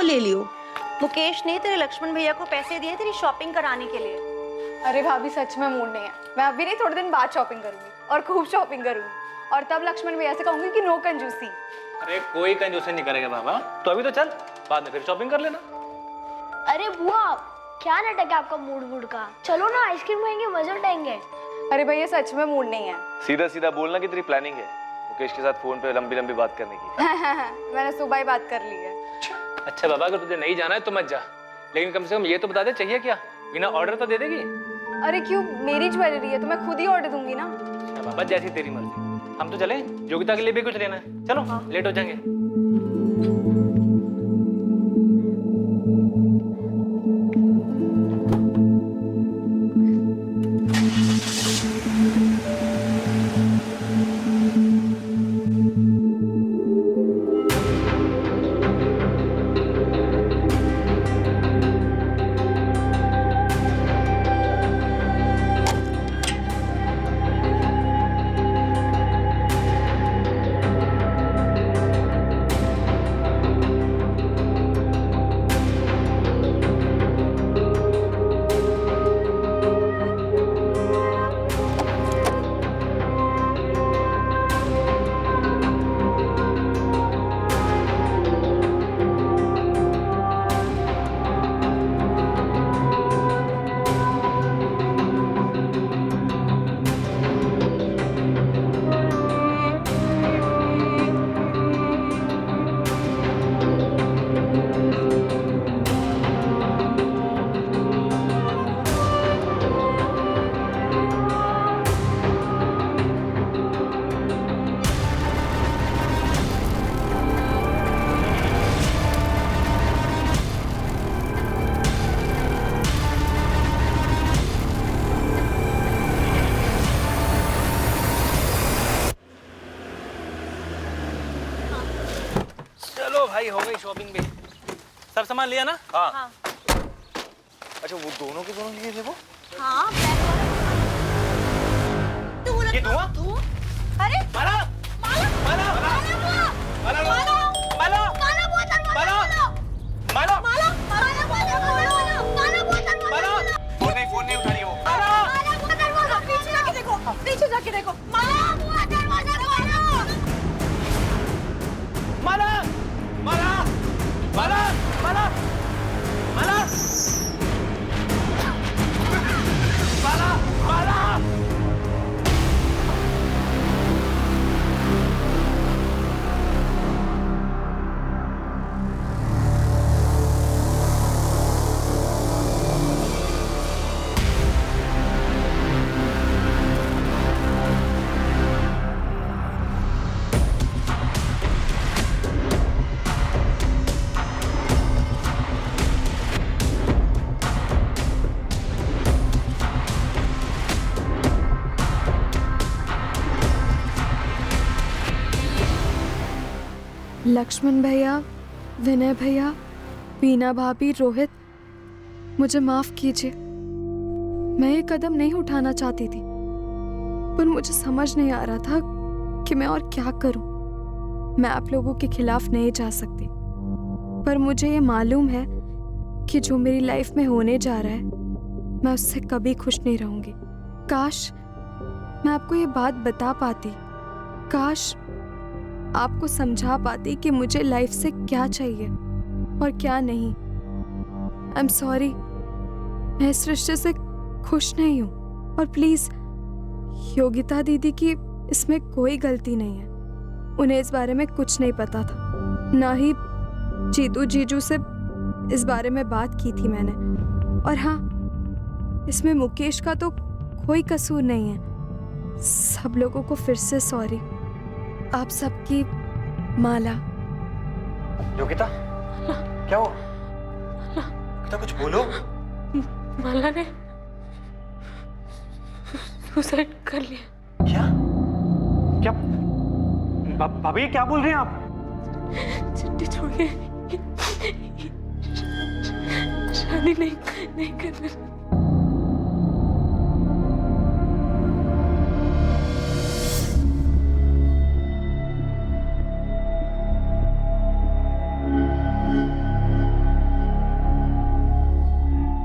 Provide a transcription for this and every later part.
ले लियो। मुकेश ने तेरे लक्ष्मण भैया को पैसे दिए तेरी शॉपिंग कराने के लिए। अरे भाभी सच में मूड नहीं है। मैं अभी नहीं, थोड़े दिन बाद शॉपिंग करूंगी और खूब शॉपिंग करूंगी, और तब लक्ष्मण भैया से कहूंगी कि नो कंजूसी। अरे कोई कंजूसी नहीं करेगा बाबा, तो अभी तो चल, बाद में फिर शॉपिंग कर लेना। अरे बुआ, क्या नाटक है आपका मूड वूड का? चलो ना आइसक्रीम खाएंगे, मजा उठाएंगे। अरे भैया सच में मूड नहीं है। सीधा सीधा बोलना कि तेरी प्लानिंग है मुकेश के साथ फोन पे लंबी लंबी बात करने की। मैंने सुबह ही बात कर ली है। अच्छा बाबा, अगर तुझे नहीं जाना है तो मत जा, लेकिन कम से कम ये तो बता दे चाहिए क्या, बिना ऑर्डर तो दे देगी। अरे क्यों, मेरी ज्वेलरी है तो मैं खुद ही ऑर्डर दूंगी ना। अच्छा बाबा, जैसी तेरी मर्जी। हम तो चले, योगिता के लिए भी कुछ लेना है। चलो हाँ। लेट हो जाएंगे। भाई हो गई शॉपिंग भी, सब सामान लिया ना? हाँ। हाँ। अच्छा वो दोनों के दोनों लिए थे वो? हाँ, ये धुआं? अरे माला! माला! माला! माला! माला! माला! माला! फोन नहीं उठा रही वो। पीछे जाके देखो। माला! माला! माला! माला! माला! माला! माला! माला! लक्ष्मण भैया, विनय भैया, बीना भाभी, रोहित, मुझे माफ कीजिए। मैं ये कदम नहीं उठाना चाहती थी, पर मुझे समझ नहीं आ रहा था कि मैं और क्या करूं। मैं आप लोगों के खिलाफ नहीं जा सकती, पर मुझे ये मालूम है कि जो मेरी लाइफ में होने जा रहा है, मैं उससे कभी खुश नहीं रहूंगी। काश मैं आपको ये बात बता पाती, काश आपको समझा पाती कि मुझे लाइफ से क्या चाहिए और क्या नहीं। आई एम सॉरी, मैं इस रिश्ते से खुश नहीं हूँ, और प्लीज योगिता दीदी की इसमें कोई गलती नहीं है। उन्हें इस बारे में कुछ नहीं पता था, ना ही जीतू जीजू से इस बारे में बात की थी मैंने। और हाँ, इसमें मुकेश का तो कोई कसूर नहीं है। सब लोगों को फिर से सॉरी। आप सबकी माला। योगिता, क्या हुआ? योगिता कुछ बोलो। माला ने सुसाइड कर लिया। क्या? क्या? भाभी क्या बोल रहे हैं आप? चिट्ठी छोड़ के शादी नहीं करना।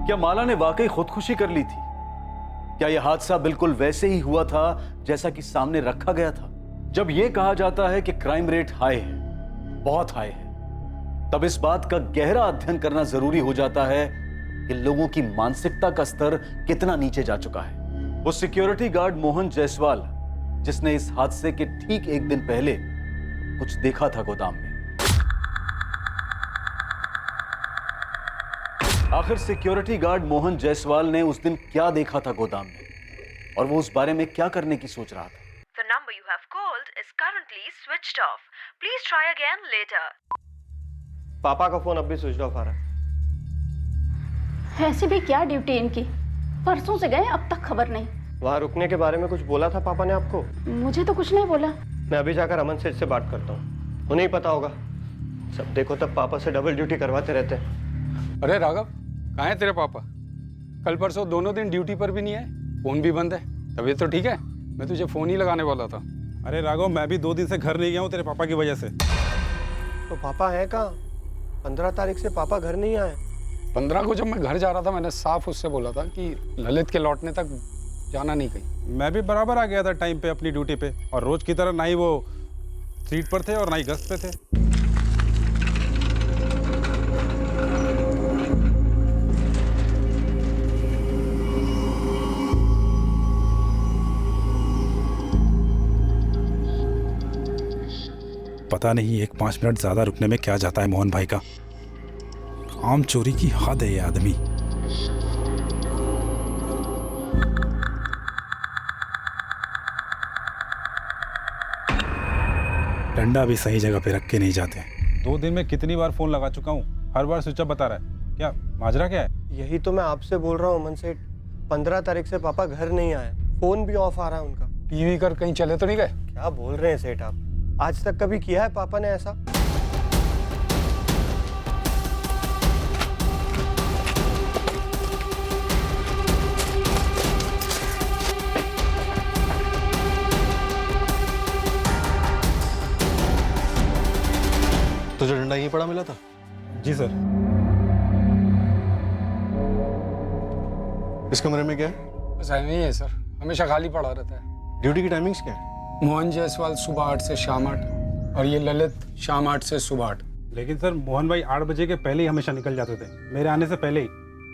क्या माला ने वाकई खुदकुशी कर ली थी? क्या यह हादसा बिल्कुल वैसे ही हुआ था जैसा कि सामने रखा गया था? जब यह कहा जाता है कि क्राइम रेट हाई है, बहुत हाई है, तब इस बात का गहरा अध्ययन करना जरूरी हो जाता है कि लोगों की मानसिकता का स्तर कितना नीचे जा चुका है। वो सिक्योरिटी गार्ड मोहन जायसवाल, जिसने इस हादसे के ठीक एक दिन पहले कुछ देखा था गोदाम में। आखिर सिक्योरिटी गार्ड मोहन जायसवाल ने उस दिन क्या देखा था गोदाम में, और वो उस बारे में क्या करने की सोच रहा था? The number you have called is currently switched off. Please try again later. पापा का फोन अब भी स्विच ऑफ आ रहा है। ऐसी भी क्या ड्यूटी इनकी, परसों से गए अब तक खबर नहीं। वहाँ रुकने के बारे में कुछ बोला था पापा ने आपको? मुझे तो कुछ नहीं बोला। मैं अभी जाकर अमन सेठ से बात करता हूँ, उन्हें ही पता होगा। सब देखो तब पापा से डबल ड्यूटी करवाते रहते हैं। अरे राघव, कहाँ है तेरे पापा? कल परसों दोनों दिन ड्यूटी पर भी नहीं आए, फोन भी बंद है। तबीयत तो ठीक है? मैं तुझे फोन ही लगाने वाला था। अरे राघव, मैं भी 2 दिन से घर नहीं गया हूँ तेरे पापा की वजह से। तो पापा है कहाँ? 15 तारीख से पापा घर नहीं आए। 15 को जब मैं घर जा रहा था, मैंने साफ उससे बोला था कि ललित के लौटने तक जाना नहीं कहीं। मैं भी बराबर आ गया था टाइम पे अपनी ड्यूटी पे, और रोज की तरह ना ही वो सीट पर थे और ना ही गश्त पे थे। पता नहीं 1-5 मिनट ज्यादा रुकने में क्या जाता है मोहन भाई का। काम चोरी की हद है ये आदमी। डंडा भी सही जगह पे रख के नहीं जाते। 2 दिन में कितनी बार फोन लगा चुका हूँ, हर बार स्विच ऑफ बता रहा है। क्या माजरा क्या है? यही तो मैं आपसे बोल रहा हूँ अमन सेठ, 15 तारीख से पापा घर नहीं आए, फोन भी ऑफ आ रहा है उनका। टीवी कर कहीं चले तो नहीं गए? क्या बोल रहे हैं सेठ आप? आज तक कभी किया है पापा ने ऐसा? तुझे डंडा यहीं पड़ा मिला था? जी सर। इस कमरे में क्या है? बस नहीं है सर, हमेशा खाली पड़ा रहता है। ड्यूटी की टाइमिंग्स क्या है? मोहन जायसवाल सुबह 8 से शाम 8 और ये ललित शाम 8 से सुबह 8। लेकिन सर मोहन भाई 8 बजे के पहले ही हमेशा निकल जाते थे, मेरे आने से पहले ही।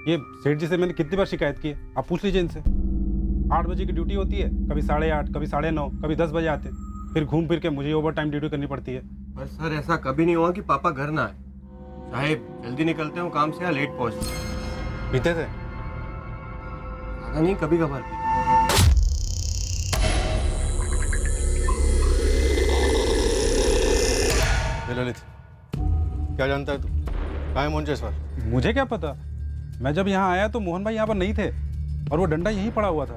ये सेठ जी से मैंने कितनी बार शिकायत की है, आप पूछ लीजिए इनसे। 8 बजे की ड्यूटी होती है, कभी 8:30, कभी 9:30, कभी 10 बजे आते हैं, फिर घूम फिर के मुझे ओवर टाइम ड्यूटी करनी पड़ती है। पर सर ऐसा कभी नहीं हुआ कि पापा घर ना आए, चाहे जल्दी निकलते हो काम से या लेट पहुंचते। पीते थे? पता नहीं, कभी कभार। ललित, क्या जानता है तू? कहाँ है मोहन जायसवाल? मुझे क्या पता, मैं जब यहाँ आया तो मोहन भाई यहाँ पर नहीं थे और वो डंडा यहीं पड़ा हुआ था।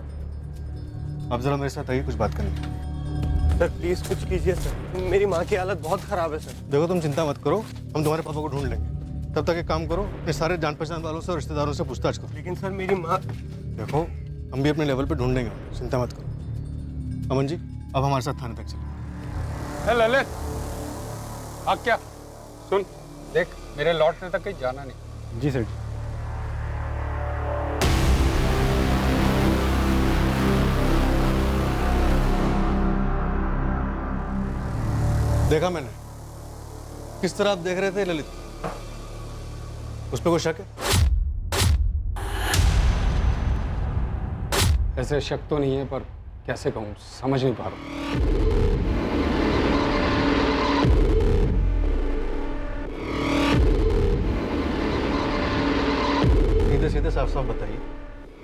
अब जरा मेरे साथ आइए, कुछ बात करनी। सर प्लीज कुछ कीजिए सर, मेरी माँ की हालत बहुत खराब है सर। देखो तुम चिंता मत करो, हम तुम्हारे पापा को ढूंढ लेंगे। तब तक एक काम करो, ये सारे जान पहचान वालों से और रिश्तेदारों से पूछताछ करो। लेकिन सर मेरी माँ। देखो हम भी अपने लेवल पे ढूंढ लेंगे, चिंता मत करो। अमन जी अब हमारे साथ थाने तक चलिए। ललित, हाँ क्या? सुन, देख मेरे लौटने तक कहीं जाना नहीं। जी सर। देखा मैंने, किस तरह आप देख रहे थे ललित? उस पर कोई शक है? ऐसे शक तो नहीं है, पर कैसे कहूँ, समझ नहीं पा रहा। सीधे सीधे साफ साफ बताइए,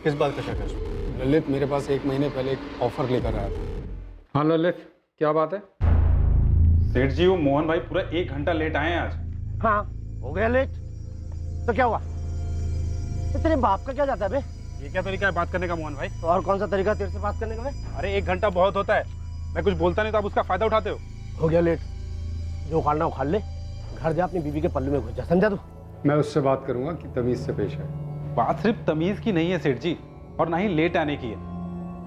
किस बात का शक है उसमें? ललित मेरे पास 1 महीने पहले एक ऑफर लेकर आया था। हाँ ललित, क्या बात है? सेठ जी, वो मोहन भाई पूरा 1 घंटा लेट आए हैं आज। हाँ हो गया लेट, तो क्या हुआ? तो तेरे बाप का क्या जाता है बे? ये क्या तरीका है बात करने का मोहन भाई? तो और कौन सा तरीका तेरे से बात करने का बे? अरे 1 घंटा बहुत होता है, मैं कुछ बोलता नहीं तो आप उसका फायदा उठाते हो गया लेट, जो उखाड़ना उखाड़ ले, घर जा अपनी बीवी के पल्लू में घुस जा, समझा तू? मैं उससे बात करूंगा कि तमीज से पेश है। बात सिर्फ तमीज की नहीं है सेठ जी, और ना ही लेट आने की है।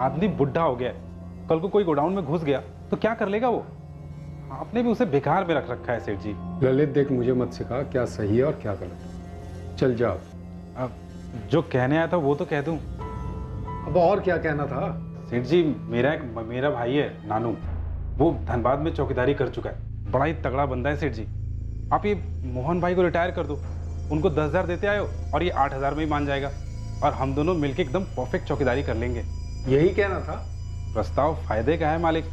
आदमी बुढ़ा हो गया है, कल को कोई गोडाउन में घुस गया तो क्या कर लेगा वो? आपने भी उसे बेकार में रख रखा है सेठ जी। ललित देख, मुझे मत सिखा क्या सही है और क्या गलत। चल जा। जो कहने आया था वो तो कह दूं। अब और क्या कहना था? सेठ जी, मेरा भाई है नानू, वो धनबाद में चौकीदारी कर चुका है, बड़ा ही तगड़ा बंदा है सेठ जी। आप ये मोहन भाई को रिटायर कर दो, उनको 10,000 देते आयो और ये 8,000 में ही मान जाएगा, और हम दोनों मिलके एकदम परफेक्ट चौकीदारी कर लेंगे। यही कहना था? प्रस्ताव फायदे का है मालिक,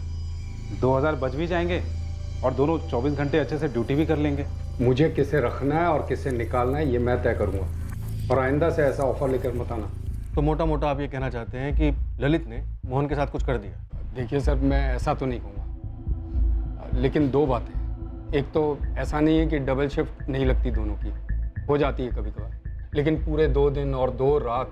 2,000 बच भी जाएंगे और दोनों 24 घंटे अच्छे से ड्यूटी भी कर लेंगे। मुझे किसे रखना है और किसे निकालना है ये मैं तय करूँगा, और आइंदा से ऐसा ऑफर लेकर मत आना। तो मोटा मोटा आप ये कहना चाहते हैं कि ललित ने मोहन के साथ कुछ कर दिया? देखिए सर, मैं ऐसा तो नहीं कहूँगा, लेकिन दो बातें। एक तो ऐसा नहीं है कि डबल शिफ्ट नहीं लगती दोनों की, हो जाती है कभी कभार, लेकिन पूरे 2 दिन और 2 रात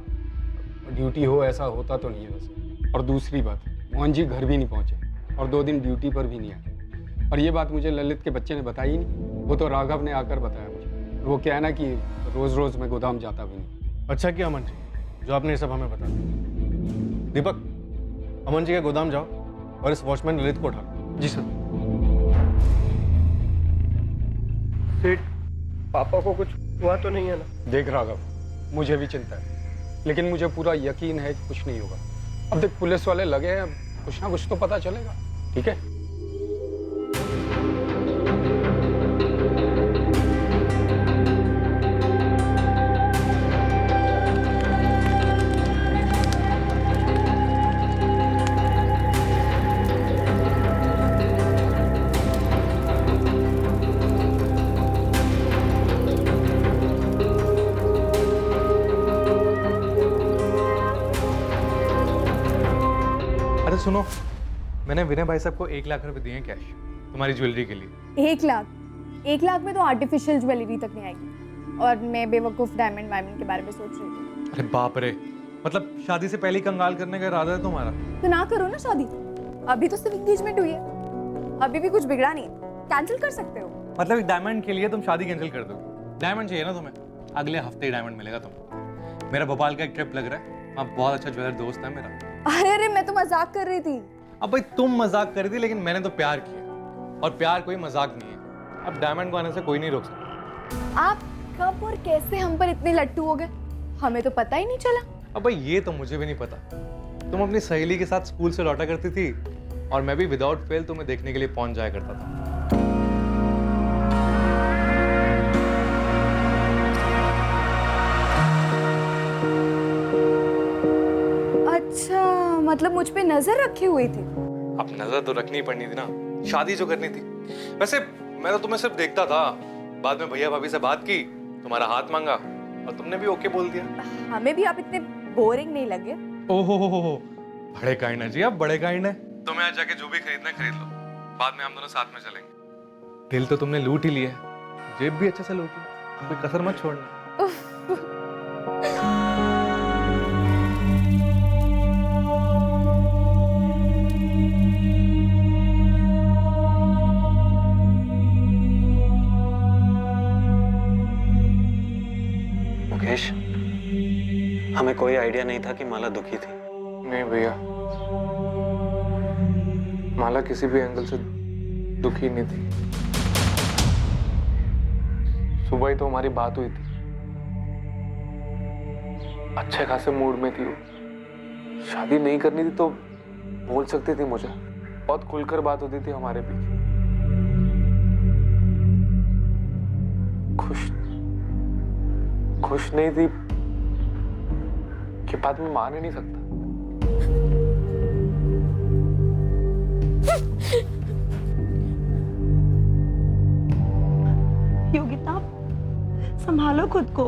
ड्यूटी हो ऐसा होता तो नहीं है वैसे। और दूसरी बात, मोहन जी घर भी नहीं पहुँचे और 2 दिन ड्यूटी पर भी नहीं आए, और ये बात मुझे ललित के बच्चे ने बताई ही नहीं, वो तो राघव ने आकर बताया मुझे। वो क्या है ना कि रोज़ रोज़ मैं गोदाम जाता भी नहीं। अच्छा किया अमन जी जो आपने ये सब हमें बता दिया। दीपक, अमन जी के गोदाम जाओ और इस वॉचमैन ललित को उठा लो। जी सर। सेठ, पापा को कुछ हुआ तो नहीं है ना? देख राघव, मुझे भी चिंता है, लेकिन मुझे पूरा यकीन है कि कुछ नहीं होगा। अब देख, पुलिस वाले लगे हैं, कुछ ना कुछ तो पता चलेगा, ठीक है? अरे सुनो, मैंने विनय भाई साहब को 1 लाख रुपए दिए हैं कैश तुम्हारी ज्वेलरी के लिए। 1 लाख में तो आर्टिफिशियल ज्वेलरी तक नहीं आएगी, और मैं बेवकूफ डायमंड वायमंड के बारे में सोच रही थी। अरे बाप रे, मतलब शादी से पहले ही कंगाल करने का इरादा है तुम्हारा? तो ना करो ना शादी, अभी तो सिर्फ एंगेजमेंट हुई है, अभी भी कुछ बिगड़ा नहीं है, कैंसिल कर सकते हो। मतलब एक डायमंड के लिए तुम शादी कैंसिल कर दोगे? डायमंड चाहिए ना तुम्हें? अगले हफ्ते ही डायमंड मिलेगा तुमको। मेरा भोपाल का एक ट्रिप लग रहा है, वहाँ बहुत अच्छा ज्वेलर दोस्त है मेरा। अरे मैं तो मजाक कर रही थी। अब भाई तुम मजाक कर रही थी, लेकिन मैंने तो प्यार किया, और प्यार कोई मजाक नहीं है। अब डायमंड को आने से कोई नहीं रोक सकता। आप कब और कैसे हम पर इतने लट्टू हो गए, हमें तो पता ही नहीं चला। अब भाई ये तो मुझे भी नहीं पता। तुम अपनी सहेली के साथ स्कूल से लौटा करती थी, और मैं भी विदाउट फेल तुम्हें देखने के लिए पहुंच जाया करता था। अच्छा, मतलब मुझ पे नजर रखी हुई थी? अब नजर तो रखनी पड़नी थी ना, शादी जो करनी थी। वैसे मैं तो तुम्हें सिर्फ देखता था, बाद में भैया भाभी से बात की, तुम्हारा हाथ मांगा और तुमने भी ओके बोल दिया। हमें भी आप इतने बोरिंग नहीं लगे। ओहो बड़े काइंड है जी आप, बड़े काइंड है। तुम्हें आज जाके जो भी खरीदना है खरीद लो, बाद में हम दोनों साथ में चलेंगे। दिल तो तुमने लूट ही लिया है, जेब भी अच्छे से लूट ली, कोई कसर मत छोड़ना। मुकेश, हमें कोई आइडिया नहीं था कि माला दुखी थी। नहीं भैया, माला किसी भी एंगल से दुखी नहीं थी। सुबह ही तो हमारी बात हुई थी, अच्छे खासे मूड में थी वो। शादी नहीं करनी थी तो बोल सकती थी मुझे, बहुत खुलकर बात होती थी हमारे बीच। खुश नहीं थी कि बात में मान ही नहीं सकता। योगिता, संभालो खुद को,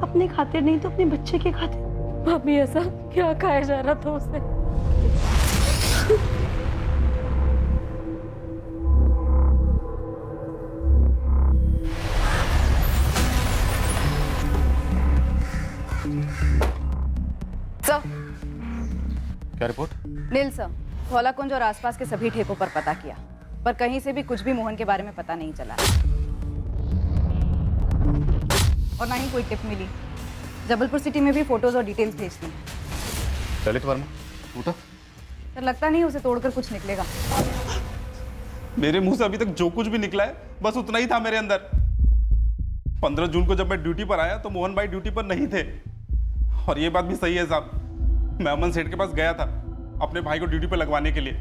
अपने खातिर नहीं तो अपने बच्चे के खातिर। भाभी, ऐसा क्या खाया जा रहा था उसे? सर, क्या रिपोर्ट? नील सर, धौलाकुंज और आसपास के सभी ठेकों पर पता किया, पर कहीं से भी कुछ भी मोहन के बारे में पता नहीं चला, और ना ही कोई टिप मिली। जबलपुर सिटी में भी फोटोज और डिटेल्स भेज दी। ललित वर्मा टूटा? सर, लगता नहीं उसे तोड़कर कुछ निकलेगा। मेरे मुंह से अभी तक जो कुछ भी निकला है बस उतना ही था मेरे अंदर। 15 जून को जब मैं ड्यूटी पर आया तो मोहन भाई ड्यूटी पर नहीं थे। और ये बात भी सही है साहब, मैं अमन सेठ के पास गया था अपने भाई को ड्यूटी पर लगवाने के लिए,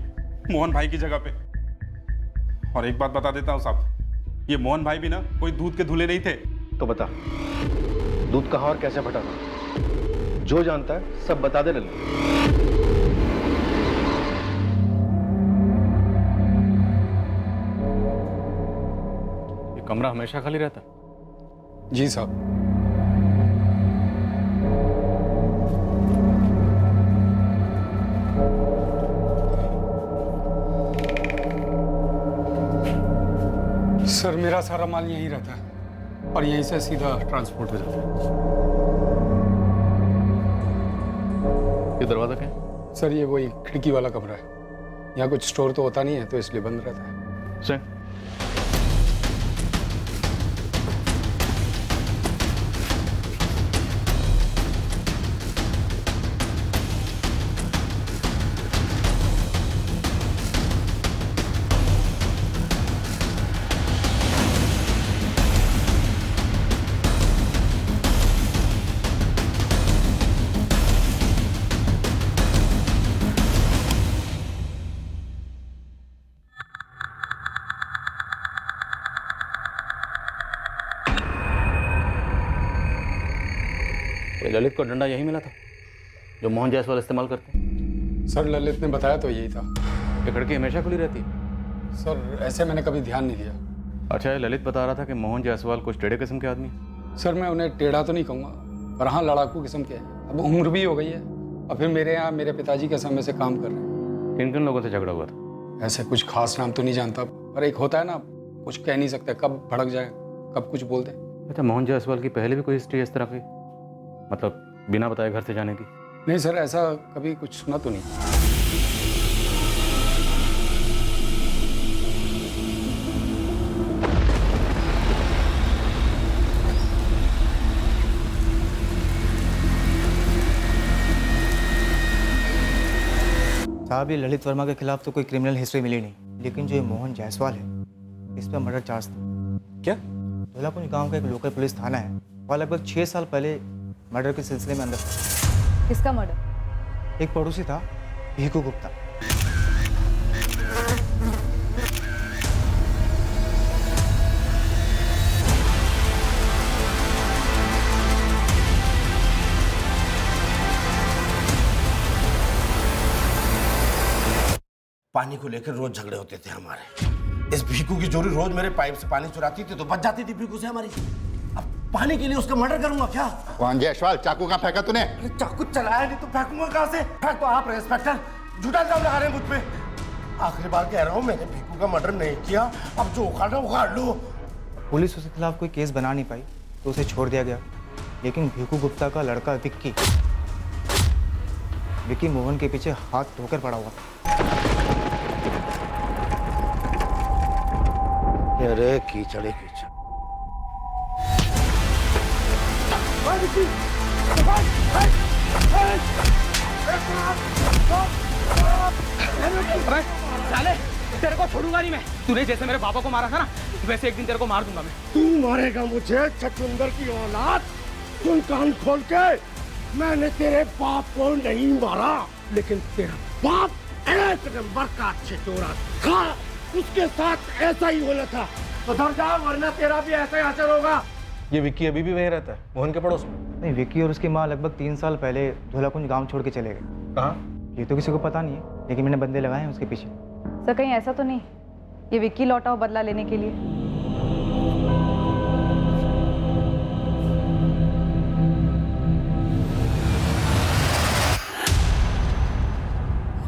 मोहन भाई की जगह पे। और एक बात बता देता हूँ साहब, ये मोहन भाई भी ना कोई दूध के धुले नहीं थे। तो बता, दूध कहाँ और कैसे फटा था? जो जानता है सब बता दे ललित। ये कमरा हमेशा खाली रहता? जी साहब। सर मेरा सारा माल यहीं रहता है और यहीं से सीधा ट्रांसपोर्ट हो जाता है। ये दरवाजा क्या है? सर ये वही खिड़की वाला कमरा है। यहाँ कुछ स्टोर तो होता नहीं है तो इसलिए बंद रहता है। सर ललित को डंडा यही मिला था जो मोहन जायसवाल इस्तेमाल करते हैं? सर ललित ने बताया तो यही था। ये खिड़की हमेशा खुली रहती है? सर ऐसे मैंने कभी ध्यान नहीं दिया। अच्छा, ललित बता रहा था कि मोहन जायसवाल कुछ टेढ़े किस्म के आदमी हैं। सर मैं उन्हें टेढ़ा तो नहीं कहूँगा, पर हाँ लड़ाकू किस्म के हैं। अब उम्र भी हो गई है और फिर मेरे यहाँ मेरे पिताजी के समय से काम कर रहे हैं। किन किन लोगों से झगड़ा हुआ था? ऐसे कुछ खास नाम तो नहीं जानता, पर एक होता है ना, कुछ कह नहीं सकते, कब भड़क जाए कब कुछ बोल दे। अच्छा, मोहन जायसवाल की पहले भी कोई हिस्ट्री इस तरह की, मतलब बिना बताए घर से जाने की? नहीं सर, ऐसा कभी कुछ सुना तो नहीं। साहब ये ललित वर्मा के खिलाफ तो कोई क्रिमिनल हिस्ट्री मिली नहीं, लेकिन जो ये मोहन जायसवाल है इस पर मर्डर चार्ज था। क्या? धोलाकुंज गांव का एक लोकल पुलिस थाना है, वहाँ लगभग 6 साल पहले मर्डर के सिलसिले में अंदर था। किसका मर्डर? एक पड़ोसी था, भीखू गुप्ता। पानी को लेकर रोज झगड़े होते थे हमारे। इस भीखू की जोड़ी रोज मेरे पाइप से पानी चुराती थी तो बच जाती थी भीखू से हमारी। अब पानी के लिए उसका मर्डर करूंगा क्या? मोहन जायसवाल, चाकू कहाँ फेंका तूने? चाकू चलाया नहीं तो फेंकूंगा कहाँ से? फेंक तो आप रहे इंस्पेक्टर, झूठा इल्जाम लगा रहे हैं मुझ पे। आखिरी बार कह रहा हूँ, मैंने भीखू का मर्डर नहीं किया, अब जो उखाड़ना उखाड़ लो। पुलिस उसके खिलाफ कोई केस बना नहीं पाई तो उसे छोड़ दिया गया, लेकिन भीखू गुप्ता का लड़का विक्की मोहन के पीछे हाथ धोकर पड़ा हुआ था। अरे कीचड़े कीचड़। अरे साले, तेरे को छोड़ूंगा नहीं मैं। तूने जैसे मेरे पापा को मारा था ना, वैसे एक दिन तेरे को मार दूंगा मैं। तू मारेगा मुझे, छछूंदर की औलाद? सुन कान खोल के, मैंने तेरे बाप को नहीं मारा, लेकिन तेरा बाप एक नंबर का अच्छे चोरा था। उसके साथ ऐसा ही होना था। तो डर जा, वरना तेरा भी ऐसा ही असर होगा। ये विक्की अभी भी वहीं रहता है, मोहन के पड़ोस में? नहीं, विक्की और उसकी माँ लगभग 3 साल पहले धोलाकुंज गांव छोड़ के चले गए। कहाँ? ये तो किसी को पता नहीं है, लेकिन मैंने बंदे लगाए हैं उसके पीछे। सर कहीं ऐसा तो नहीं ये विक्की लौटा हो बदला लेने के लिए?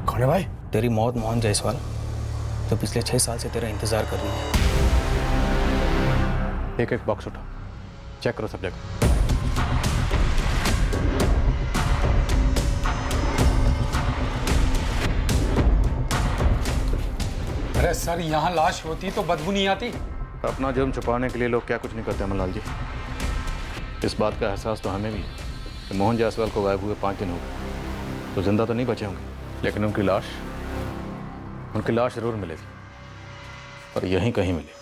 कौन है भाई? तेरी मौत मोहन जायसवाल तो पिछले 6 साल से तेरा इंतजार कर रही है। एक एक बॉक्स उठा, चेक करो सब जगह। अरे सर, यहाँ लाश होती तो बदबू नहीं आती? अपना जुर्म छुपाने के लिए लोग क्या कुछ नहीं करते अमनलाल जी। इस बात का एहसास तो हमें भी है कि मोहन जायसवाल को गायब हुए 5 दिन हो गए, तो जिंदा तो नहीं बचे होंगे, लेकिन उनकी लाश जरूर मिलेगी, और यहीं कहीं मिलेगी।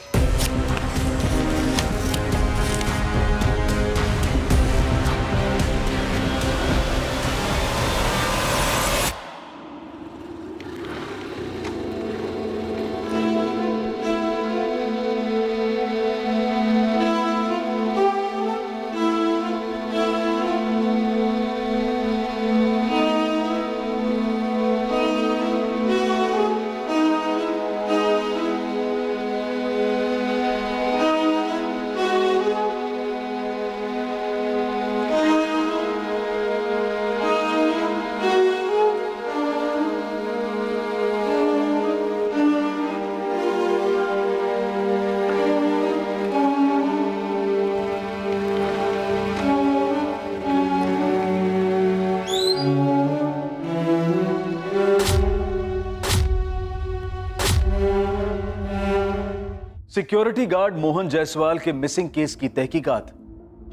सिक्योरिटी गार्ड मोहन जायसवाल के मिसिंग केस की तहकीकात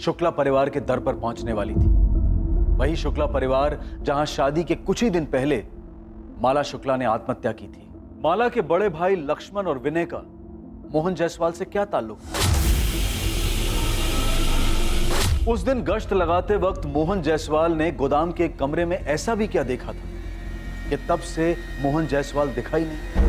शुक्ला परिवार के दर पर पहुंचने वाली थी। वही शुक्ला परिवार जहां शादी के कुछ ही दिन पहले माला शुक्ला ने आत्महत्या की थी। माला के बड़े भाई लक्ष्मण और विनय का मोहन जायसवाल से क्या ताल्लुक था? उस दिन गश्त लगाते वक्त मोहन जायसवाल ने गोदाम के एक कमरे में ऐसा भी क्या देखा था कि तब से मोहन जायसवाल दिखाई नहीं।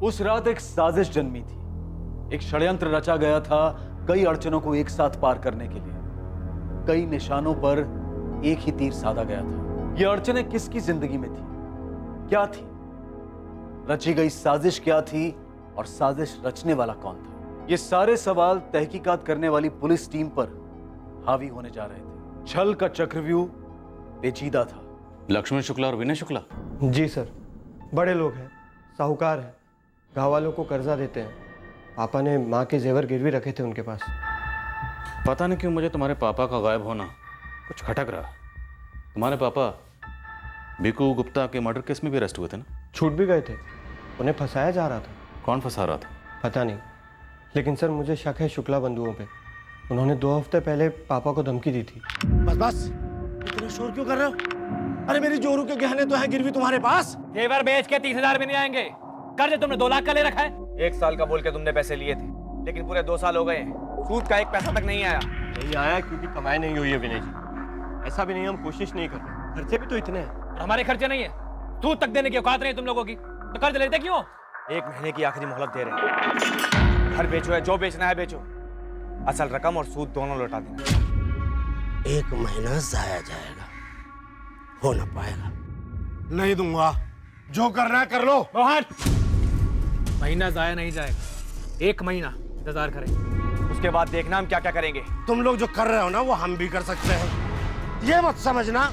उस रात एक साजिश जन्मी थी। एक षड्यंत्र रचा गया था कई अड़चनों को एक साथ पार करने के लिए। कई निशानों पर एक ही तीर साधा गया था। ये अड़चनें किसकी जिंदगी में थी, क्या थी, रची गई साजिश क्या थी और साजिश रचने वाला कौन था? ये सारे सवाल तहकीकात करने वाली पुलिस टीम पर हावी होने जा रहे थे। छल का चक्रव्यूह पेचीदा था। लक्ष्मण शुक्ला और विनय शुक्ला? जी सर, बड़े लोग हैं, साहूकार हैं, गाँव वालों को कर्जा देते हैं। पापा ने माँ के जेवर गिरवी रखे थे उनके पास। पता नहीं क्यों मुझे तुम्हारे पापा का गायब होना कुछ खटक रहा। तुम्हारे पापा भिकू गुप्ता के मर्डर केस में भी अरेस्ट हुए थे ना? छूट भी गए थे, उन्हें फंसाया जा रहा था। कौन फंसा रहा था? पता नहीं, लेकिन सर मुझे शक है शुक्ला बंधुओं पे। उन्होंने 2 हफ्ते पहले पापा को धमकी दी थी। बस बस, इतना शोर क्यों कर रहे हो? अरे मेरी जोरू के गहने तो है गिरवी तुम्हारे पास। जेवर बेच के 30,000 भी नहीं आएंगे। कर्ज तुमने 2 लाख का ले रखा है। 1 साल का बोल के तुमने पैसे लिए थे, लेकिन पूरे 2 साल हो गए हैं, सूद का 1 पैसा तक नहीं आया। नहीं आया क्योंकि कमाई नहीं हुई है विनय जी। ऐसा भी नहीं, हम कोशिश नहीं कर रहे, खर्चे भी तो इतने हैं। हमारे खर्चे नहीं है, सूद तक देने की औकात नहीं तुम लोगों की, तो कर्ज लेते क्यों? 1 महीने की आखिरी मोहलत दे रहे हैं। घर बेचो है, जो बेचना है बेचो, असल रकम और सूद दोनों लौटा देना। 1 महीना जाया जाएगा, हो ना पाएगा। नहीं दूंगा, जो करना है कर लो। मोहन, महीना जाया नहीं जाएगा, 1 महीना इंतजार करें, उसके बाद देखना हम क्या क्या करेंगे। तुम लोग जो कर रहे हो ना वो हम भी कर सकते हैं। ये मत समझना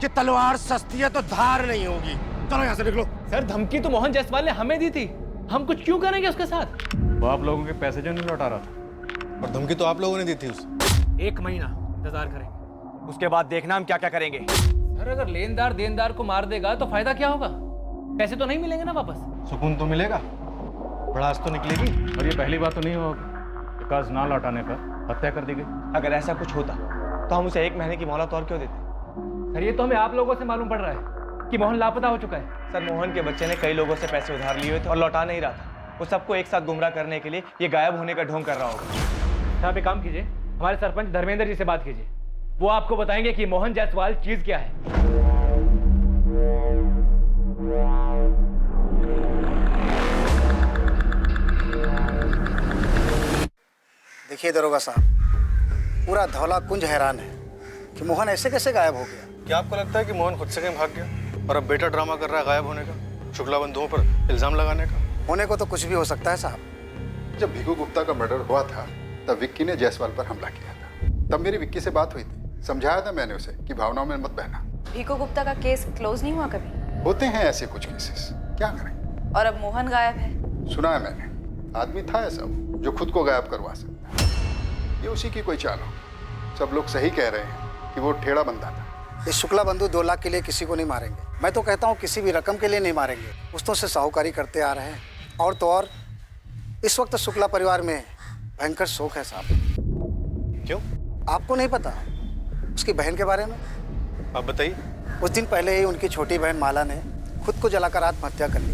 कि तलवार सस्ती है तो धार नहीं होगी। चलो यहाँ से निकलो। सर, धमकी तो मोहन जायसवाल ने हमें दी थी, हम कुछ क्यों करेंगे उसके साथ? वो आप लोगों के पैसे जो नहीं लौटा रहा था, और धमकी तो आप लोगों ने दी थी उसे। 1 महीना इंतजार करेंगे, उसके बाद देखना हम क्या क्या करेंगे। सर, अगर लेनदार देनदार को मार देगा तो फायदा क्या होगा? पैसे तो नहीं मिलेंगे ना वापस। सुकून तो मिलेगा, भड़ास तो निकलेगी, और ये पहली बात तो नहीं होगी कि कर्ज ना लौटाने पर हत्या कर दी गई। अगर ऐसा कुछ होता तो हम उसे 1 महीने की मोहलत और क्यों देते? सर, ये तो हमें आप लोगों से मालूम पड़ रहा है कि मोहन लापता हो चुका है। सर, मोहन के बच्चे ने कई लोगों से पैसे उधार लिए हुए थे और लौटा नहीं रहा था। वो सबको एक साथ गुमराह करने के लिए ये गायब होने का ढोंग कर रहा होगा। आप एक काम कीजिए, हमारे सरपंच धर्मेंद्र जी से बात कीजिए, वो आपको बताएंगे कि मोहन जायसवाल चीज क्या है। देखिए दरोगा साहब, पूरा धौला कुंज हैरान है कि मोहन ऐसे कैसे गायब हो गया। क्या आपको लगता है कि मोहन खुद से कहीं भाग गया और अब बेटा ड्रामा कर रहा है गायब होने का, शुक्ला बंधुओं पर इल्जाम लगाने का? होने को तो कुछ भी हो सकता है साहब। जब भिकू गुप्ता का मर्डर हुआ था तब विक्की ने जायसवाल पर हमला किया था। तब मेरी विक्की से बात हुई थी, समझाया था मैंने उसे कि भावनाओं में मत बहना। भिकू गुप्ता का केस क्लोज नहीं हुआ कभी? होते हैं ऐसे कुछ केसेस, क्या करें। और अब मोहन गायब है। सुना है मैंने, आदमी था ऐसा जो खुद को गायब करवा सकता। ये उसी की कोई चाल होगी। सब लोग सही कह रहे हैं कि वो ठेड़ा बंदा था। ये शुक्ला बंधु 2 लाख के लिए किसी को नहीं मारेंगे। मैं तो कहता हूँ किसी भी रकम के लिए नहीं मारेंगे। पुश्तों से साहूकारी करते आ रहे हैं, और तो और इस वक्त शुक्ला परिवार में भयंकर शोक है साहब। क्यों? आपको नहीं पता उसकी बहन के बारे में? आप बताइए। कुछ दिन पहले ही उनकी छोटी बहन माला ने खुद को जलाकर आत्महत्या कर ली।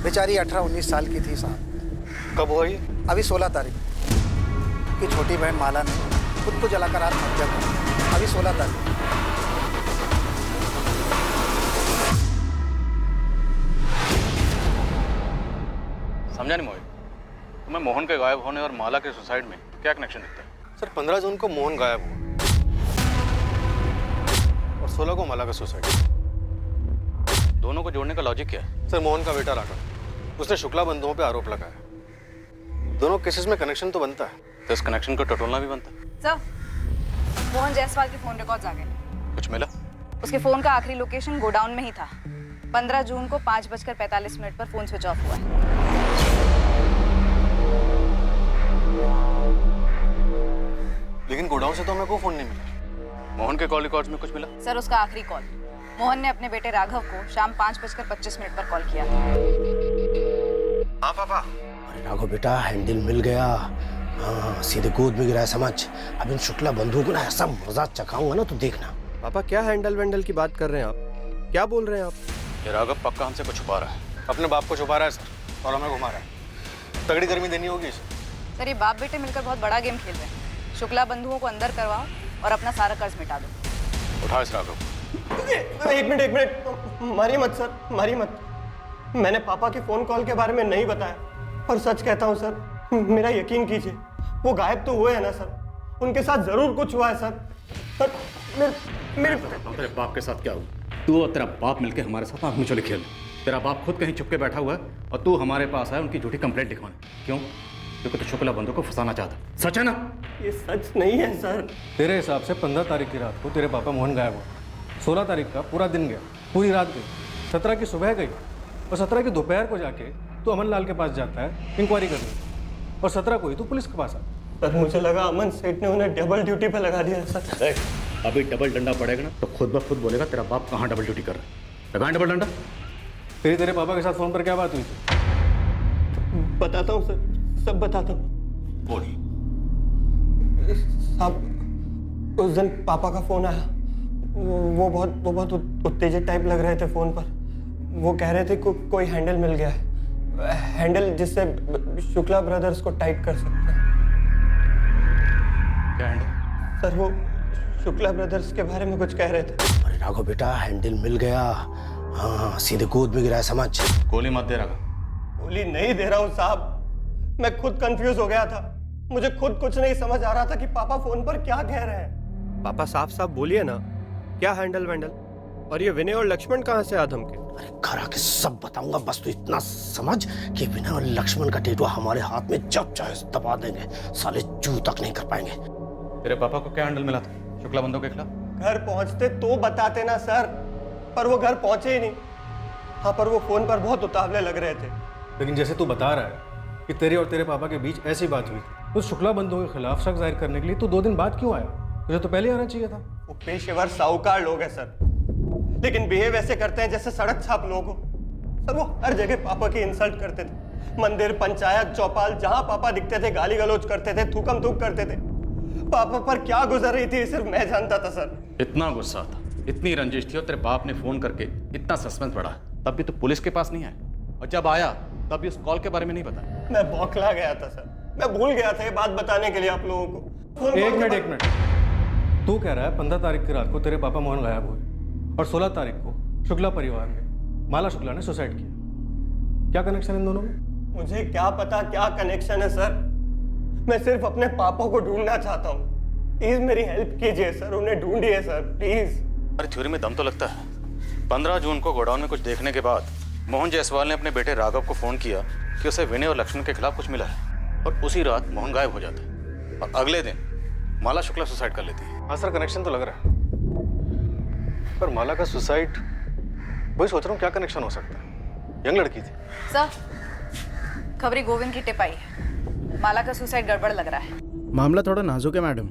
बेचारी 18-19 साल की थी साहब। कब हुआ ये? अभी 16 तारीख की छोटी बहन माला ने खुद को जलाकर आत्महत्या कर ली। अभी 16 तारीख। समझा नहीं मोहित, तुम्हें मोहन के गायब होने और माला के सुसाइड में क्या कनेक्शन दिखता है? सर, 15 जून को मोहन गायब हुआ और 16 को माला का सुसाइड। दोनों को जोड़ने का लॉजिक क्या है? सर, मोहन का बेटा राघव, उसने शुक्ला बंधुओं पे आरोप लगाया। दोनों केसेस में कनेक्शन तो बनता है, तो इस कनेक्शन को टटोलना भी बनता है। सर, मोहन जायसवाल के फोन रिकॉर्ड्स आ गए। कुछ मिला? उसके फोन का आखिरी लोकेशन गोडाउन में ही था। 15 जून को 5:45 पर फोन स्विच ऑफ हुआ है। लेकिन गोडाउन से तो हमें कोई फोन नहीं मिला। मोहन के कॉल रिकॉर्ड्स में कुछ मिला? सर उसका आखिरी कॉल मोहन ने अपने बेटे राघव को शाम 5:25 पर कॉल किया। हाँ पापा। अरे राघव बेटा, हैंडल मिल गया। हाँ, सीधे गोद में गिरा है, समझ। अब इन शुक्ला बंधुओं को ना ऐसा मजा चखाऊंगा ना, तो देखना। पापा क्या हैंडल वैंडल की बात कर रहे हैं आप? क्या बोल रहे हैं आप? ये राघव पक्का हमसे कुछ छुपा रहा है। अपने बाप को छुपा रहा है सर, और हमें घुमा रहा है। तगड़ी गर्मी देनी होगी इसे। सर ये बाप बेटे मिलकर बहुत बड़ा गेम खेल रहे हैं। शुक्ला बंधुओं को अंदर करवाओ और अपना सारा कर्ज मिटा दो। उठाओ इस राघव। एक मिनट, मारिए मत सर, मारिए मत। मैंने पापा के फोन कॉल के बारे में नहीं बताया, और सच कहता हूँ सर, मेरा यकीन कीजिए, वो गायब तो हुए हैं ना सर, उनके साथ जरूर कुछ हुआ है सर। मेरे तेरे बाप के साथ क्या हुआ? तू और तेरा बाप मिलके हमारे साथ आँख मिचौली खेल। तेरा बाप खुद कहीं छुप के बैठा हुआ है और तू हमारे पास आया उनकी झूठी कंप्लेंट लिखवाने। क्यों? क्योंकि तू शुक्ला बंधु को फंसाना चाहता। सच है ना? ये सच नहीं है सर। तेरे हिसाब से 15 तारीख की रात को तेरे पापा मोहन गायब हुआ, 16 तारीख का पूरा दिन गया, पूरी रात गई, 17 की सुबह गई, और 17 की दोपहर को जाके तू अमन लाल के पास जाता है इंक्वायरी करने, और 17 को ही तू पुलिस के पास आता। सर मुझे लगा अमन सेठ ने उन्हें डबल ड्यूटी पे लगा दिया सर। अभी डबल डंडा पड़ेगा ना तो खुद ब खुद बोलेगा तेरा बाप कहाँ डबल ड्यूटी कर रहा है। लगाएं डबल डंडा। तेरे पापा के साथ फोन पर क्या बात हुई थी? बताता हूँ सर, सब बताता हूँ। साहब उस दिन पापा का फोन आया, वो बहुत उत्तेजित टाइप लग रहे थे फोन पर। वो कह रहे थे कोई हैंडल मिल गया है, हैंडल जिससे शुक्ला ब्रदर्स को टाइट कर सकते हैं। क्या हैंडल? सर वो शुक्ला ब्रदर्स के बारे में कुछ कह रहे थे। अरे राघव बेटा, हैंडल मिल गया। हाँ, सीधे गोद में गिरा है, समझ। गोली मत दे राघव। गोली नहीं दे रहा हूँ साहब, मैं खुद कंफ्यूज हो गया था। मुझे खुद कुछ नहीं समझ आ रहा था कि पापा फोन पर क्या कह रहे हैं। पापा साफ साफ बोलिए ना, क्या हैंडल वैंडल? और ये विनय और लक्ष्मण कहाँ से आधम के? अरे घर आके सब बताऊंगा, बस तू इतना समझ कि विनय और लक्ष्मण का टेटुआ हमारे हाथ में जब चाहे दबा देंगे, साले चू तक नहीं कर पाएंगे। तेरे पापा को क्या हैंडल मिला था शुक्ला बंधु के खिलाफ? घर पहुंचते तो बताते ना सर, पर वो घर पहुंचे ही नहीं। हाँ, पर वो फोन पर बहुत उतावले लग रहे थे। लेकिन जैसे तू बता रहा है कि तेरे और तेरे पापा के बीच ऐसी बात हुई थी, तो शुक्ला बंधुओं के खिलाफ शक जाहिर करने के लिए तू 2 दिन बाद क्यों आया? तुझे तो पहले आना चाहिए था। वो पेशेवर साहूकार लोग हैं सर, लेकिन बिहेव ऐसे करते हैं जैसे सड़क छाप लोग हो। सर वो हर जगह पापा की इंसल्ट करते थे, मंदिर, पंचायत, चौपाल, जहां पापा दिखते थे गाली गलौज करते थे, थूकम थूक करते थे। पापा पर क्या गुजर रही थी सिर्फ मैं जानता था सर। इतना गुस्सा था, इतनी रंजिश थी, और तेरे बाप ने फोन करके इतना सस्पेंस बढ़ा, तब भी तो पुलिस के पास नहीं आया, और जब आया तब भी उस कॉल के बारे में नहीं बताया। मैं बौखला गया था सर, मैं भूल गया था ये बात बताने के लिए आप लोगों को। एक मिनट, तू कह रहा है 15 तारीख की रात को तेरे पापा मोहन गायब हुए, और 16 तारीख को शुक्ला परिवार में माला शुक्ला ने सुसाइड किया। क्या कनेक्शन इन दोनों में? मुझे क्या पता क्या कनेक्शन है सर, मैं सिर्फ अपने पापा को ढूंढना चाहता हूँ। प्लीज मेरी हेल्प कीजिए सर, उन्हें ढूंढिए सर प्लीज। अरे थ्योरी में दम तो लगता है। 15 जून को गोडाउन में कुछ देखने के बाद मोहन जायसवाल ने अपने बेटे राघव को फोन किया कि उसे विनय और लक्ष्मण के खिलाफ कुछ मिला है, और उसी रात मोहन गायब हो जाता है, और अगले दिन माला शुक्ला सुसाइड कर लेती है। हाँ सर, कनेक्शन तो लग रहा है, पर माला का सुसाइड, वही सोच रहा हूँ क्या कनेक्शन हो सकता है। यंग लड़की थी सर, खबरी गोविंद की टिप आई है, माला का सुसाइड गड़बड़ लग रहा है। मामला थोड़ा नाजुक है मैडम।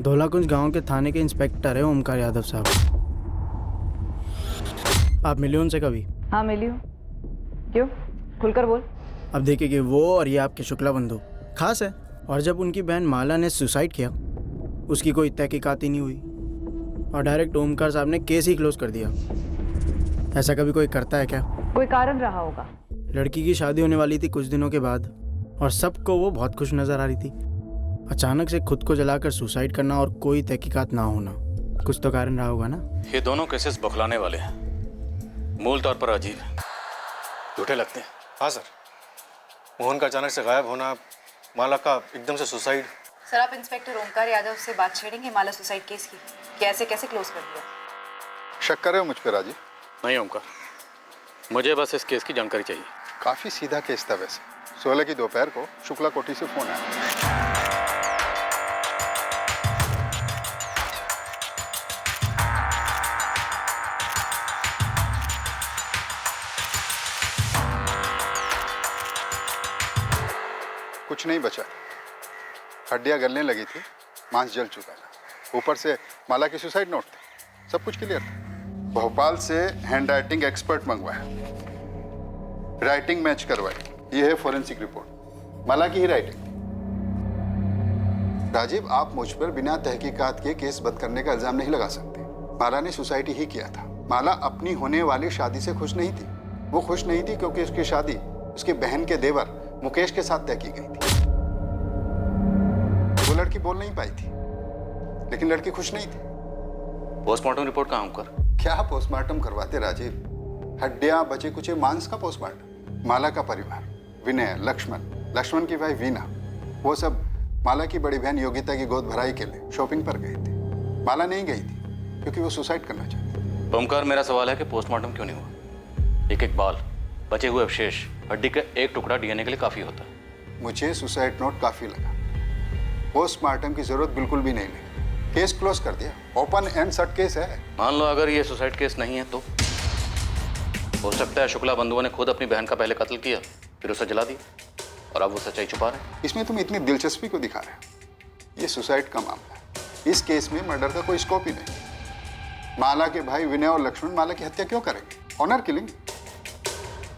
धौलाकुंज गांव के थाने के इंस्पेक्टर है ओमकार यादव साहब। आप मिले उनसे कभी? हाँ मिली हूँ। क्यों? खुलकर बोल। अब देखिए कि वो और ये आपके शुक्ला बंधु खास है, और जब उनकी बहन माला ने सुसाइड किया उसकी कोई तहकीकात ही नहीं हुई, और डायरेक्ट ओमकार साहब ने केस ही क्लोज कर दिया। ऐसा कभी कोई करता है क्या? कोई कारण रहा होगा। लड़की की शादी होने वाली थी कुछ दिनों के बाद, और सबको वो बहुत खुश नजर आ रही थी। अचानक से खुद को जलाकर सुसाइड करना और कोई तहकीकात ना होना, कुछ तो कारण रहा होगा ना। ये दोनों केसेस बौखलाने वाले हैं, मूल तौर पर अजीब है, झूठे लगते हैं। हाँ सर, मोहन का अचानक से गायब होना, माला का एकदम से सुसाइड। सर आप इंस्पेक्टर ओमकार यादव से बात छेड़ेंगे माला सुसाइड केस की, कि ऐसे कैसे क्लोज कर दिया? शक कर रहे हो मुझ पे राजीव? नहीं ओमकार, मुझे बस इस केस की जानकारी चाहिए। काफी सीधा केस था वैसे। 16 की दोपहर को शुक्ला कोठी से फोन आया। कुछ नहीं बचा, हड्डियां गलने लगी थी, मांस जल चुका था। ऊपर से माला की सुसाइड नोट थे, सब कुछ क्लियर था। भोपाल से हैंड राइटिंग एक्सपर्ट मंगवाया, राइटिंग मैच करवाई। ये है फॉरेंसिक रिपोर्ट, माला की ही राइटिंग। राजीव, आप मुझ पर बिना तहकीकात के केस बंद करने का इल्जाम नहीं लगा सकते। माला ने सुसाइड ही किया था। माला अपनी होने वाली शादी से खुश नहीं थी। वो खुश नहीं थी क्योंकि उसकी शादी उसकी बहन के देवर मुकेश के साथ तय की गई थी। वो लड़की बोल नहीं पाई थी, लेकिन लड़की खुश नहीं थी। पोस्टमार्टम रिपोर्ट कहाँ कर? क्या पोस्टमार्टम करवाते राजीव? हड्डियां, बचे कुचे मांस का पोस्टमार्टम। माला का परिवार, विनय, लक्ष्मण की भाई वीना, वो सब माला की बड़ी बहन योगिता की गोद भराई के लिए शॉपिंग पर गए थे। माला नहीं गई थी क्योंकि वो सुसाइड करना चाहती थी। ओमकार, मेरा सवाल है कि पोस्टमार्टम क्यों नहीं हुआ? एक एक बाल, बचे हुए अवशेष, हड्डी का एक टुकड़ा डीएनए के लिए काफी होता है। मुझे सुसाइड नोट काफी लगा। पोस्टमार्टम की जरूरत बिल्कुल भी नहीं लगी। केस क्लोज कर दिया, ओपन एंड शट केस है। मान लो अगर ये सुसाइड केस नहीं है तो हो सकता है शुक्ला बंधुओं ने खुद अपनी बहन का पहले कत्ल किया, फिर उसे जला दिया और अब वो सच्चाई छुपा रहे हैं। इसमें तुम इतनी दिलचस्पी को दिखा रहे हो। ये सुसाइड का मामला है, इस केस में मर्डर का कोई स्कोप ही नहीं। माला के भाई विनय और लक्ष्मण माला की हत्या क्यों करेंगे? Honour killing.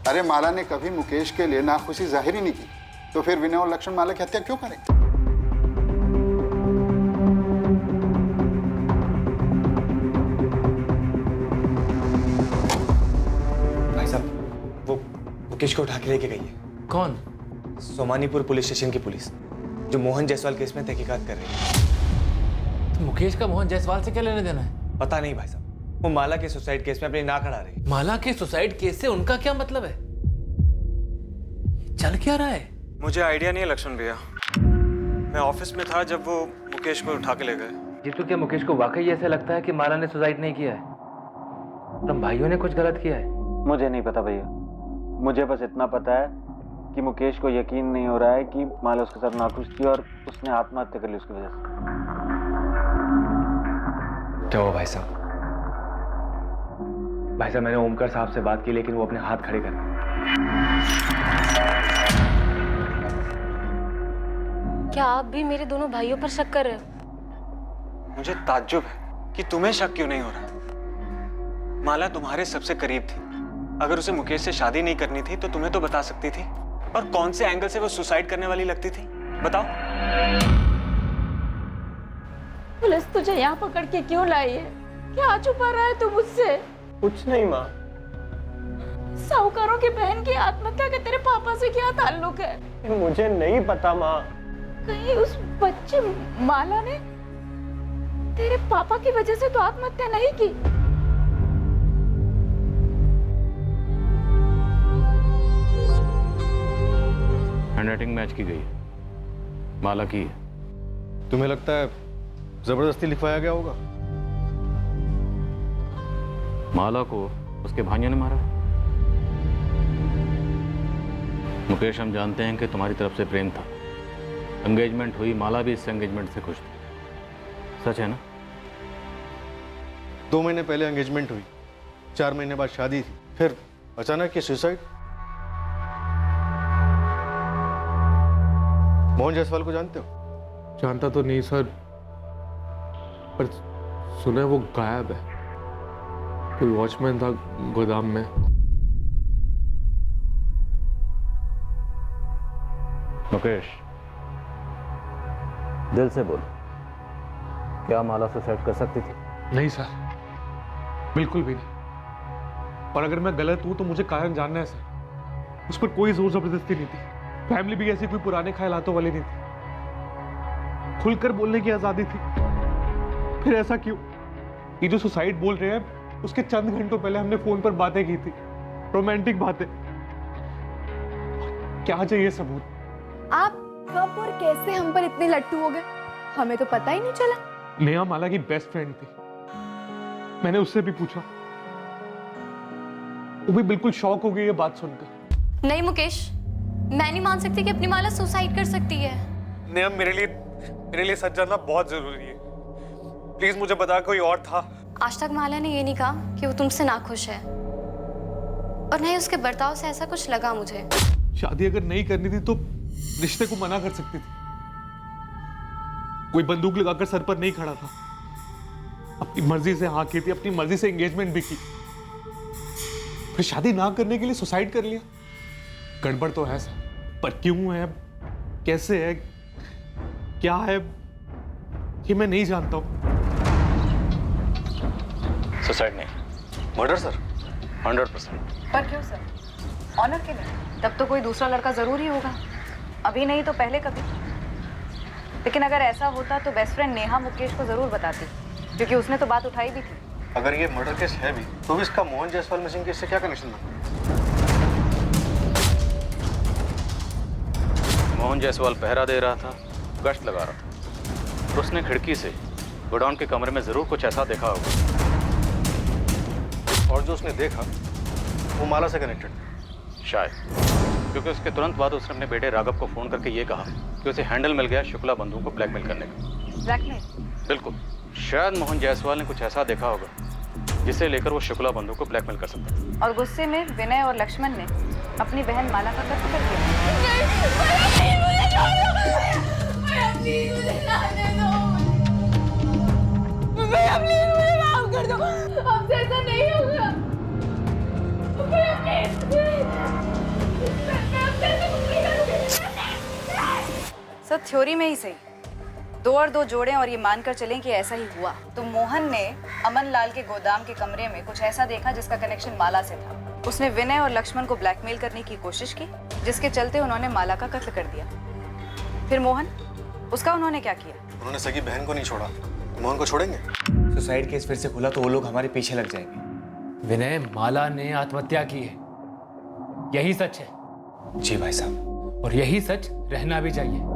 अरे माला ने कभी मुकेश के लिए नाखुशी जाहिर ही नहीं की, तो फिर विनय और लक्ष्मण माला की हत्या क्यों करेंगे? भाई साहब, वो मुकेश को उठा के लेके गई है। कौन? सोमानीपुर पुलिस स्टेशन की पुलिस, जो मोहन जायसवाल केस में तहकीकात कर रही है। तो मुकेश का मोहन जायसवाल से क्या लेने देना है? पता नहीं भाई साहब, वो माला के सुसाइड केस में अपनी नाक अड़ा रही है। माला के सुसाइड केस से उनका क्या मतलब है? चल क्या रहा है? मुझे आइडिया नहीं है लक्ष्मण भैया। मैं ऑफिस में था जब वो मुकेश को उठा के ले गए। जीतू, क्या मुकेश को वाकई ऐसा लगता है कि माला ने सुसाइड नहीं किया है? तुम भाइयों ने कुछ गलत किया है? मुझे नहीं पता भैया, मुझे बस इतना पता है कि मुकेश को यकीन नहीं हो रहा है कि माला उसके साथ नाखुश थी और उसने आत्महत्या कर ली उसकी वजह से। क्या हुआ भाई साहब? भाई साहब, मैंने ओमकार साहब से बात की, लेकिन वो अपने हाथ खड़े कर दिए। क्या आप भी मेरे दोनों भाइयों पर शक कर रहे हो? मुझे ताज्जुब है कि तुम्हें शक क्यों नहीं हो रहा। माला तुम्हारे सबसे करीब थी। अगर उसे मुकेश से शादी नहीं करनी थी तो तुम्हें तो बता सकती थी। और कौन से एंगल से वो सुसाइड करने वाली लगती थी, बताओ। पुलिस तुझे यहाँ पकड़ के क्यों लाई है? क्या छुपा रहा है तू मुझसे? कुछ नहीं माँ। साहूकारों की बहन की आत्महत्या का तेरे पापा से क्या ताल्लुक है? मुझे नहीं पता माँ। कहीं उस बच्चे माला ने तेरे पापा की वजह से तो आत्महत्या नहीं की? हैंडराइटिंग मैच की गई है, माला की है। तुम्हें लगता है जबरदस्ती लिखवाया गया होगा? माला को उसके भाइयों ने मारा। मुकेश, हम जानते हैं कि तुम्हारी तरफ से प्रेम था, एंगेजमेंट हुई, माला भी इस एंगेजमेंट से खुश थी, सच है ना? 2 महीने पहले एंगेजमेंट हुई, 4 महीने बाद शादी थी, फिर अचानक ये सुसाइड। मोहन जायसवाल को जानते हो? जानता तो नहीं सर, पर सुना है वो गायब है। कोई वॉचमैन था गोदाम में। मुकेश, दिल से बोल, क्या माला सुसाइड कर सकती थी? नहीं सर, बिल्कुल भी नहीं। और अगर मैं गलत हूं तो मुझे कारण जानना है सर। उस पर कोई जोर जबरदस्ती नहीं थी। फैमिली भी ऐसी कोई पुराने ख्यालातों वाली नहीं थी। खुलकर बोलने की आजादी थी। फिर ऐसा क्यों? ये जो सुसाइड बोल रहे हैं, उसके चंद घंटों पहले हमने फोन पर बातें की थी, रोमांटिक बातें। क्या चाहिए सबूत? आप कब और कैसे हम पर इतने लट्टू हो गए, हमें तो पता ही नहीं चला। नेहा माला की बेस्ट फ्रेंड थी। मैंने उससे भी पूछा, वो भी बिल्कुल शॉक हो गई ये बात सुनकर। नहीं मुकेश, मैं नहीं मान सकती कि अपनी माला सुसाइड कर सकती है। नेहा, मेरे लिए सच जानना बहुत जरूरी है। प्लीज मुझे बता, कोई और था? आज तक माला ने ये नहीं कहा कि वो तुमसे नाखुश है, और नहीं उसके बर्ताव से ऐसा कुछ लगा मुझे। शादी अगर नहीं करनी थी तो रिश्ते को मना कर सकती थी। कोई बंदूक लगाकर सर पर नहीं खड़ा था। अपनी मर्जी से हाँ की थी, अपनी मर्जी से एंगेजमेंट भी की, फिर शादी ना करने के लिए सुसाइड कर लिया। गड़बड़ तो है सर, पर क्यों है, कैसे है, क्या है, ये मैं नहीं जानता हूं। सुसाइड नहीं, मर्डर सर, 100%। पर क्यों सर? ऑनर के लिए? तब तो कोई दूसरा लड़का जरूर ही होगा, अभी नहीं तो पहले कभी। लेकिन अगर ऐसा होता तो बेस्ट फ्रेंड नेहा मुकेश को जरूर बताती, क्योंकि उसने तो बात उठाई भी थी। अगर ये मर्डर केस है भी, तो भी इसका मोहन जायसवाल मिसिंग केस से क्या कनेक्शन बनता है? मोहन जायसवाल पहरा दे रहा था, गश्त लगा रहा था, और उसने खिड़की से गोडाउन के कमरे में जरूर कुछ ऐसा देखा होगा, और जो उसने देखा वो माला से कनेक्टेड शायद, क्योंकि उसके तुरंत बाद उसने अपने बेटे राघव को फोन करके ये कहा कि उसे हैंडल मिल गया शुक्ला बंधु को ब्लैकमेल करने का। ब्लैकमेल? बिल्कुल, शायद मोहन जायसवाल ने कुछ ऐसा देखा होगा जिसे लेकर वो शुक्ला बंधु को ब्लैकमेल कर सकता है। और गुस्से में विनय और लक्ष्मण ने अपनी बहन माला का कत्ल कर दिया। सर थ्योरी में ही सही, 2 और 2 जोड़ें और ये मानकर चलें कि ऐसा ही हुआ, तो मोहन ने अमन लाल के गोदाम के कमरे में कुछ ऐसा देखा जिसका कनेक्शन माला से था। उसने विनय और लक्ष्मण को ब्लैकमेल करने की कोशिश की, जिसके चलते उन्होंने माला का कत्ल कर दिया। फिर मोहन, उसका उन्होंने क्या किया? उन्होंने सगी बहन को नहीं छोड़ा, मोहन को छोड़ेंगे? सुसाइड केस फिर से खुला तो वो लोग हमारे पीछे लग जाएंगे। विनय, माला ने आत्महत्या की है, यही सच है। जी भाई साहब, और यही सच रहना भी चाहिए।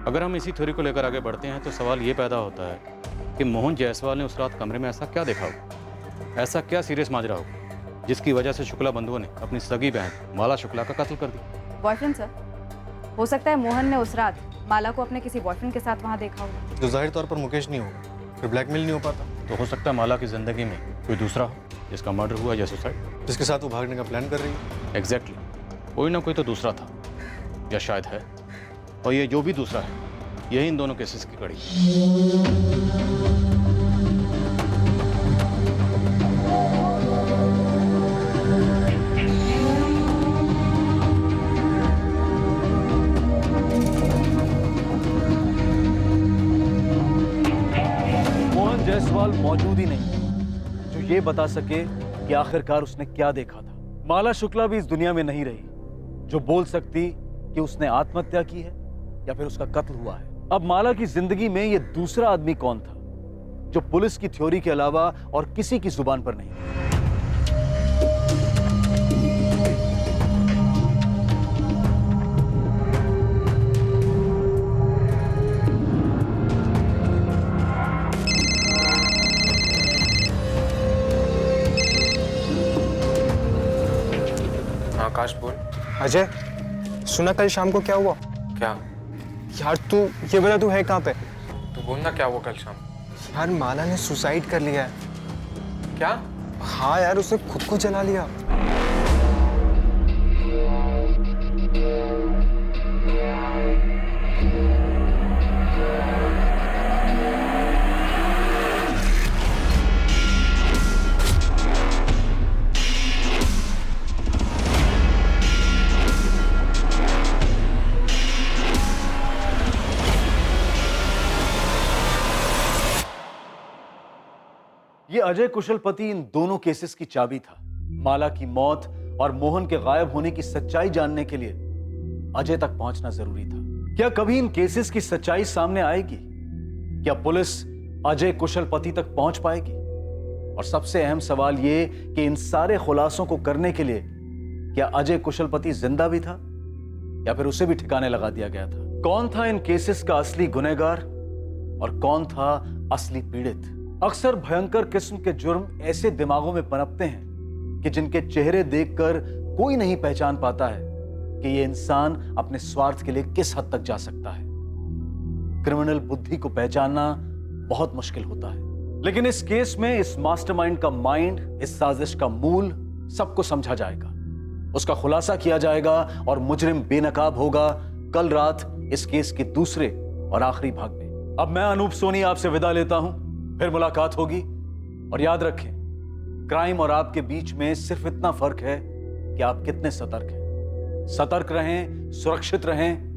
अगर हम इसी थ्योरी को लेकर आगे बढ़ते हैं तो सवाल ये पैदा होता है कि मोहन जायसवाल ने उस रात कमरे में ऐसा क्या देखा होगा, ऐसा क्या सीरियस माजरा होगा जिसकी वजह से शुक्ला बंधुओं ने अपनी सगी बहन माला शुक्ला का कत्ल कर दिया। बॉयफ्रेंड सर, हो सकता है मोहन ने उस रात माला को अपने किसी बॉयफ्रेंड के साथ वहाँ देखा होगा। जो जाहिर तौर पर मुकेश नहीं होगा, फिर ब्लैकमेल नहीं हो पाता, तो हो सकता है माला की जिंदगी में कोई दूसरा हो जिसका मर्डर हुआ या सुसाइड, जिसके साथ वो भागने का प्लान कर रही है। एग्जैक्टली, कोई ना कोई तो दूसरा था या शायद है, और ये जो भी दूसरा है यही इन दोनों केसेस की कड़ी है। मोहन जायसवाल मौजूद ही नहीं जो ये बता सके कि आखिरकार उसने क्या देखा था। माला शुक्ला भी इस दुनिया में नहीं रही जो बोल सकती कि उसने आत्महत्या की है या फिर उसका कत्ल हुआ है। अब माला की जिंदगी में ये दूसरा आदमी कौन था जो पुलिस की थ्योरी के अलावा और किसी की जुबान पर नहीं? आकाश बोल। अजय, सुना कल शाम को क्या हुआ? क्या यार, तू ये बता, तू है कहाँ पे? तू बोलना क्या हुआ कल शाम? यार माला ने सुसाइड कर लिया है। क्या? हाँ यार, उसने खुद को जला लिया। ये अजय कुशलपति इन दोनों केसेस की चाबी था। माला की मौत और मोहन के गायब होने की सच्चाई जानने के लिए अजय तक पहुंचना जरूरी था। क्या कभी इन केसेस की सच्चाई सामने आएगी? क्या पुलिस अजय कुशलपति तक पहुंच पाएगी? और सबसे अहम सवाल ये कि इन सारे खुलासों को करने के लिए क्या अजय कुशलपति जिंदा भी था या फिर उसे भी ठिकाने लगा दिया गया था? कौन था इन केसेस का असली गुनहगार और कौन था असली पीड़ित? अक्सर भयंकर किस्म के जुर्म ऐसे दिमागों में पनपते हैं कि जिनके चेहरे देखकर कोई नहीं पहचान पाता है कि ये इंसान अपने स्वार्थ के लिए किस हद तक जा सकता है। क्रिमिनल बुद्धि को पहचानना बहुत मुश्किल होता है, लेकिन इस केस में इस मास्टरमाइंड का माइंड, इस साजिश का मूल सबको समझा जाएगा, उसका खुलासा किया जाएगा और मुजरिम बेनकाब होगा कल रात इस केस के दूसरे और आखिरी भाग में। अब मैं अनूप सोनी आपसे विदा लेता हूं, फिर मुलाकात होगी। और याद रखें, क्राइम और आपके बीच में सिर्फ इतना फर्क है कि आप कितने सतर्क हैं। सतर्क रहें, सुरक्षित रहें